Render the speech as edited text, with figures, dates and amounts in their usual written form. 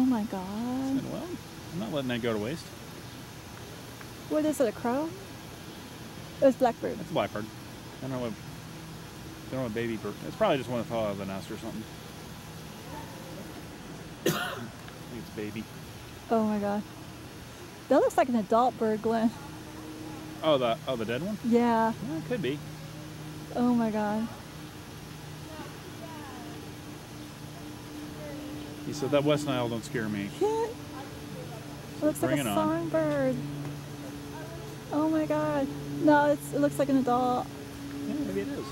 my god. Said, well, I'm not letting that go to waste. What is it, a crow? It's Blackbird. It's a blackbird. I don't know what baby bird. It's probably just one that fell out of the nest or something. I think it's baby. Oh my god. That looks like an adult bird, Glenn. Oh, the dead one? Yeah. Yeah, it could be. Oh my god. He said that West Nile don't scare me. Yeah. It looks like a songbird. Oh my god. No, it looks like an adult. Yeah, maybe it is.